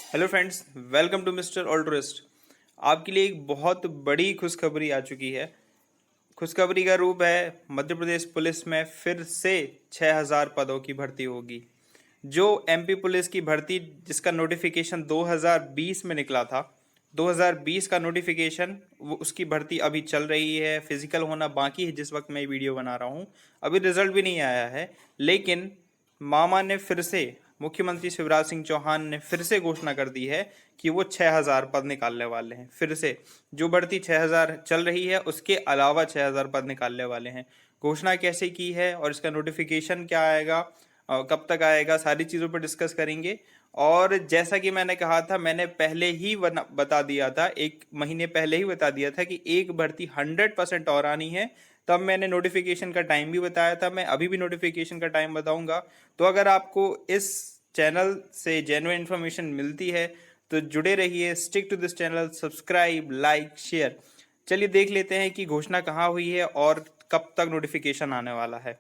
Hello friends, welcome to mister Altruist. आपके लिए एक बहुत बड़ी खुशखबरी आ चुकी है। खुशखबरी का रूप है मध्य प्रदेश पुलिस में फिर से 6000 पदों की भर्ती होगी। जो एमपी पुलिस की भर्ती जिसका नोटिफिकेशन 2020 में निकला था, 2020 का नोटिफिकेशन वो उसकी भर्ती अभी चल रही है। फिजिकल होना बाकी है जिस वक्त मैं ये वीडियो बना रहा हूँ। अभी रिजल्ट भी नहीं आया है, लेकिन मामा ने फिर से, मुख्यमंत्री शिवराज सिंह चौहान ने फिर से घोषणा कर दी है कि वो 6000 पद निकालने वाले हैं। फिर से जो भर्ती 6000 चल रही है उसके अलावा 6000 पद निकालने वाले हैं। घोषणा कैसे की है और इसका नोटिफिकेशन क्या आएगा, कब तक आएगा, सारी चीज़ों पर डिस्कस करेंगे। और जैसा कि मैंने कहा था, मैंने पहले ही बता दिया था, एक महीने पहले ही बता दिया था कि एक भर्ती 100% और आनी है। तब मैंने नोटिफिकेशन का टाइम भी बताया था, मैं अभी भी नोटिफिकेशन का टाइम बताऊंगा। तो अगर आपको इस चैनल से जेन्युइन इन्फॉर्मेशन मिलती है तो जुड़े रहिए। Stick to this channel, subscribe, like, share. चलिए देख लेते हैं कि घोषणा कहाँ हुई है और कब तक नोटिफिकेशन आने वाला है।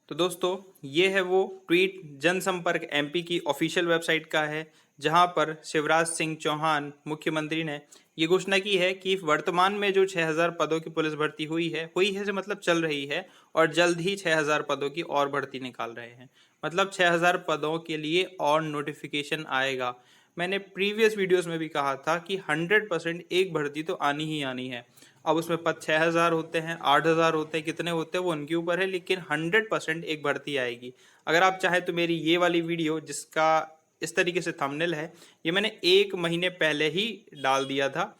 तो दोस्तों, ये है वो ट्वीट जनसंपर्क एमपी की ऑफिशियल वेबसाइट का है, जहां पर शिवराज सिंह चौहान मुख्यमंत्री ने ये घोषणा की है कि वर्तमान में जो 6000 पदों की पुलिस भर्ती हुई है से मतलब चल रही है, और जल्द ही 6000 पदों की और भर्ती निकाल रहे हैं। मतलब 6000 पदों के लिए और नोटिफिकेशन आएगा। मैंने प्रीवियस वीडियोस में भी कहा था कि 100% एक भर्ती तो आनी ही आनी है। अब उसमें पद 6000 होते हैं, 8000 होते हैं, कितने होते हैं वो उनके ऊपर है, लेकिन 100% एक भर्ती आएगी। अगर आप चाहें तो मेरी ये वाली वीडियो जिसका इस तरीके से थंबनेल है, ये मैंने 1 महीने पहले ही डाल दिया था।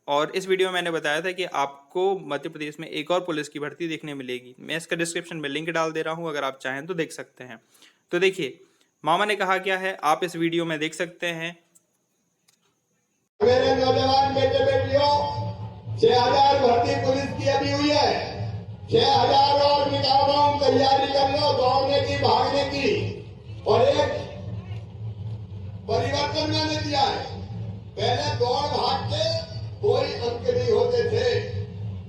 और इस वीडियो में मैंने बताया था कि आपको मध्य प्रदेश में एक और पुलिस की भर्ती देखने मिलेगी। मैं इसका डिस्क्रिप्शन में लिंक डाल दे रहा हूँ, अगर आप चाहें तो देख सकते हैं। तो देखिए मामा ने कहा क्या है, आप इस वीडियो में देख सकते हैं। मेरे नौजवान बेटे बेटियों, 6000 भर्ती पुलिस की अभी हुई है। 6000 और निकाल रहा हूं, तैयारी कर लो दौड़ने की, भागने की। और एक परिवर्तन मैंने दिया है। पहले दौड़ भाग के कोई अंक नहीं होते थे,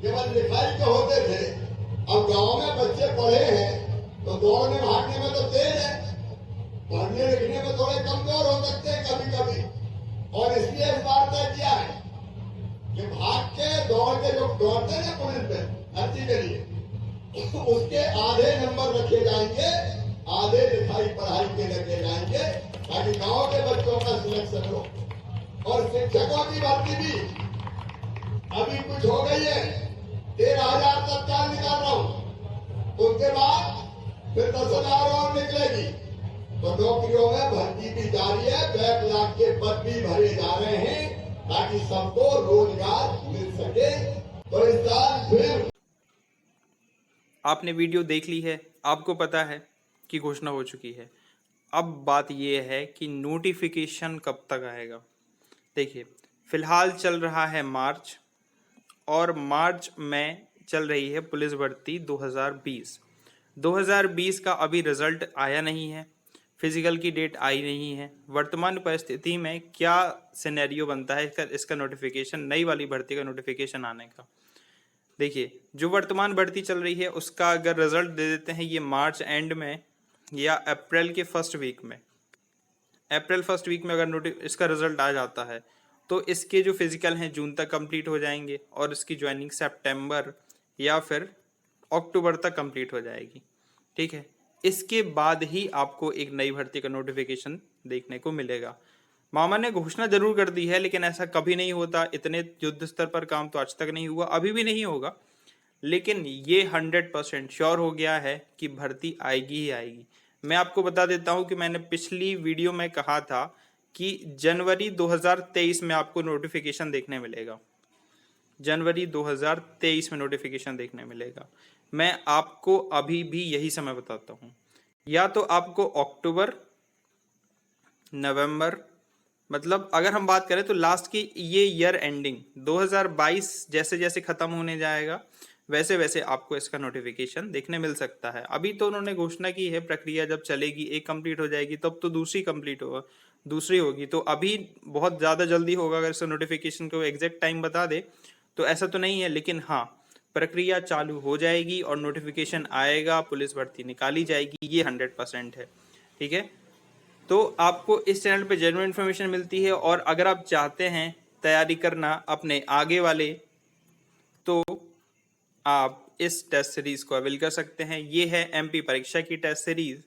केवल लिखाई के होते थे। अब गांव में बच्चे पढ़े हैं तो दौड़ने भागने में तो तेज है, पढ़ने लिखने में थोड़े कमजोर हो सकते हैं कभी कभी। और इसलिए इस बार तय किया है कि भाग के दौड़ के जो दौड़ते हैं पुलिस में भर्ती के लिए, उसके आधे नंबर रखे जाएंगे, आधे लिखाई पढ़ाई के रखे जाएंगे, ताकि गांव के बच्चों का सिलेक्शन हो। और शिक्षकों की भर्ती भी अभी कुछ हो गई है। 13,000 तत्काल निकाल रहा हूं, उसके बाद फिर 10,000 और निकलेगी। तो नौकरियों में भर्ती भी जारी है, बैकलॉग के पद भी भरे जा रहे हैं, ताकि सबको रोजगार मिल सके। तो इस साल फिर आपने वीडियो देख ली है, आपको पता है कि घोषणा हो चुकी है। अब बात यह है कि नोटिफिकेशन कब तक आएगा। देखिए, फिलहाल चल रहा है मार्च, और मार्च में चल रही है पुलिस भर्ती 2020। 2020 का अभी रिजल्ट आया नहीं है, फिजिकल की डेट आई नहीं है। वर्तमान परिस्थिति में क्या सिनेरियो बनता है इसका नोटिफिकेशन, नई वाली भर्ती का नोटिफिकेशन आने का। देखिए, जो वर्तमान भर्ती चल रही है उसका अगर रिजल्ट दे देते हैं ये मार्च एंड में या अप्रैल के फर्स्ट वीक में, अप्रैल फर्स्ट वीक में अगर इसका रिजल्ट आ जाता है तो इसके जो फिजिकल हैं जून तक कंप्लीट हो जाएंगे, और इसकी ज्वाइनिंग सितंबर या फिर अक्टूबर तक कंप्लीट हो जाएगी। ठीक है, इसके बाद ही आपको एक नई भर्ती का नोटिफिकेशन देखने को मिलेगा। मामा ने घोषणा जरूर कर दी है, लेकिन ऐसा कभी नहीं होता। इतने युद्ध स्तर पर काम तो आज तक नहीं हुआ, अभी भी नहीं होगा। लेकिन ये 100% श्योर हो गया है कि भर्ती आएगी ही आएगी। मैं आपको बता देता हूं कि मैंने पिछली वीडियो में कहा था कि जनवरी 2023 में आपको नोटिफिकेशन देखने मिलेगा। जनवरी 2023 में नोटिफिकेशन देखने मिलेगा। मैं आपको अभी भी यही समय बताता हूँ। या तो आपको अक्टूबर, नवंबर, मतलब अगर हम बात करें तो लास्ट की ये ईयर एंडिंग 2022 जैसे जैसे खत्म होने जाएगा, वैसे वैसे आपको इसका नोटिफिकेशन देखने मिल सकता है। अभी तो उन्होंने घोषणा की है, प्रक्रिया जब चलेगी, एक कंप्लीट हो जाएगी तब तो दूसरी होगी। तो अभी बहुत ज़्यादा जल्दी होगा। अगर इसका नोटिफिकेशन को एग्जैक्ट टाइम बता दे तो ऐसा तो नहीं है, लेकिन हाँ, प्रक्रिया चालू हो जाएगी और नोटिफिकेशन आएगा, पुलिस भर्ती निकाली जाएगी, ये 100% है। ठीक है, तो आपको इस चैनल पे जेन्युइन इन्फॉर्मेशन मिलती है, और अगर आप चाहते हैं तैयारी करना अपने आगे वाले, तो आप इस टेस्ट सीरीज को अवेल कर सकते हैं। ये है एमपी परीक्षा की टेस्ट सीरीज।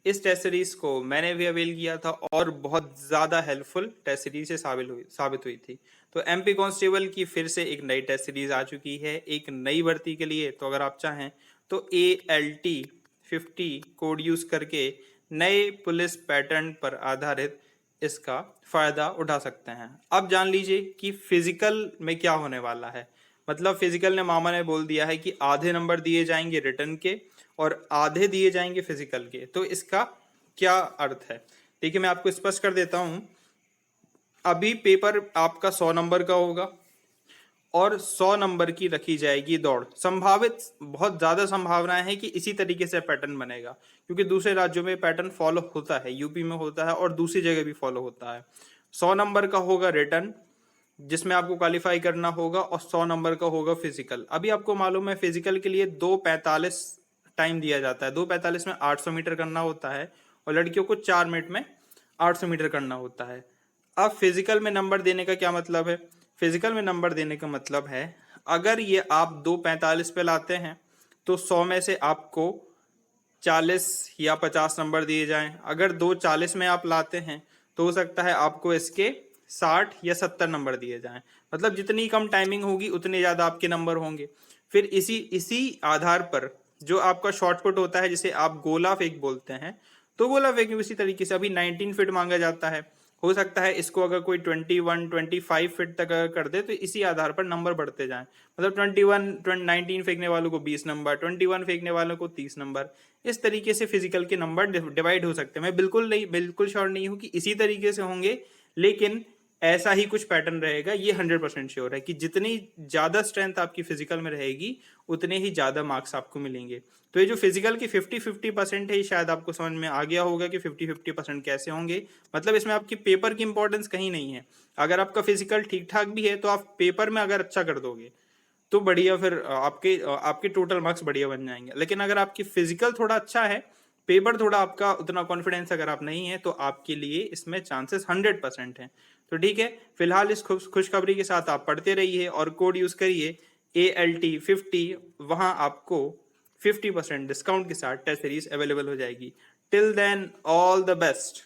इस टेस्ट सीरीज को मैंने भी अवेल किया था और बहुत ज़्यादा हेल्पफुल टेस्ट सीरीज से साबित हुई थी। तो एमपी कांस्टेबल की फिर से एक नई टेस्ट सीरीज आ चुकी है एक नई भर्ती के लिए। तो अगर आप चाहें तो ALT 50 कोड यूज़ करके नए पुलिस पैटर्न पर आधारित इसका फ़ायदा उठा सकते हैं। अब जान लीजिए कि फिजिकल में क्या होने वाला है। मतलब फिजिकल ने मामा ने बोल दिया है कि आधे नंबर दिए जाएंगे रिटर्न के और आधे दिए जाएंगे फिजिकल के। तो इसका क्या अर्थ है, देखिए मैं आपको स्पष्ट कर देता हूं। अभी पेपर आपका 100 नंबर का होगा और 100 नंबर की रखी जाएगी दौड़। संभावित बहुत ज़्यादा संभावना है कि इसी तरीके से पैटर्न बनेगा, क्योंकि दूसरे राज्यों में पैटर्न फॉलो होता है, यूपी में होता है और दूसरी जगह भी फॉलो होता है। 100 नंबर का होगा रिटर्न जिसमें आपको क्वालिफाई करना होगा, और 100 नंबर का होगा फिजिकल। अभी आपको मालूम है फिजिकल के लिए 2:45 टाइम दिया जाता है। 2:45 में 800 मीटर करना होता है और लड़कियों को 4 मिनट में 800 मीटर करना होता है। अब फिजिकल में नंबर देने का क्या मतलब है? फिजिकल में नंबर देने का मतलब है अगर ये आप 2:45 पे लाते हैं तो 100 में से आपको 40 या 50 नंबर दिए जाएं। अगर 2:40 में आप लाते हैं तो हो सकता है आपको इसके 60 या 70 नंबर दिए जाएं। मतलब जितनी कम टाइमिंग होगी उतने ज़्यादा आपके नंबर होंगे। फिर इसी आधार पर जो आपका शॉर्टपुट होता है जिसे आप गोला फेंक बोलते हैं, तो गोला फेंक में इसी तरीके से अभी 19 फीट मांगा जाता है। हो सकता है इसको अगर कोई 21 25 फीट तक अगर कर दे तो इसी आधार पर नंबर बढ़ते जाएं। मतलब 19 फेंकने वालों को 20 नंबर, 21 फेंकने वालों को 30 नंबर, इस तरीके से फिजिकल के नंबर डिवाइड हो सकते हैं। मैं बिल्कुल श्योर नहीं हूँ कि इसी तरीके से होंगे, लेकिन ऐसा ही कुछ पैटर्न रहेगा। ये 100% श्योर है कि जितनी ज़्यादा स्ट्रेंथ आपकी फिजिकल में रहेगी उतने ही ज़्यादा मार्क्स आपको मिलेंगे। तो ये जो फिजिकल की 50-50% है, ये शायद आपको समझ में आ गया होगा कि 50-50% कैसे होंगे। मतलब इसमें आपकी पेपर की इंपॉर्टेंस कहीं नहीं है। अगर आपका फिजिकल ठीक ठाक भी है तो आप पेपर में अगर अच्छा कर दोगे तो बढ़िया, फिर आपके टोटल मार्क्स बढ़िया बन जाएंगे। लेकिन अगर आपकी फिजिकल थोड़ा अच्छा है, पेपर थोड़ा आपका उतना कॉन्फिडेंस अगर आप नहीं है, तो आपके लिए इसमें चांसेस 100% हैं। तो ठीक है, फिलहाल इस खुशखबरी के साथ आप पढ़ते रहिए और कोड यूज करिए ALT 50। वहां आपको 50% डिस्काउंट के साथ टेस्ट सीरीज अवेलेबल हो जाएगी। Till then all the best.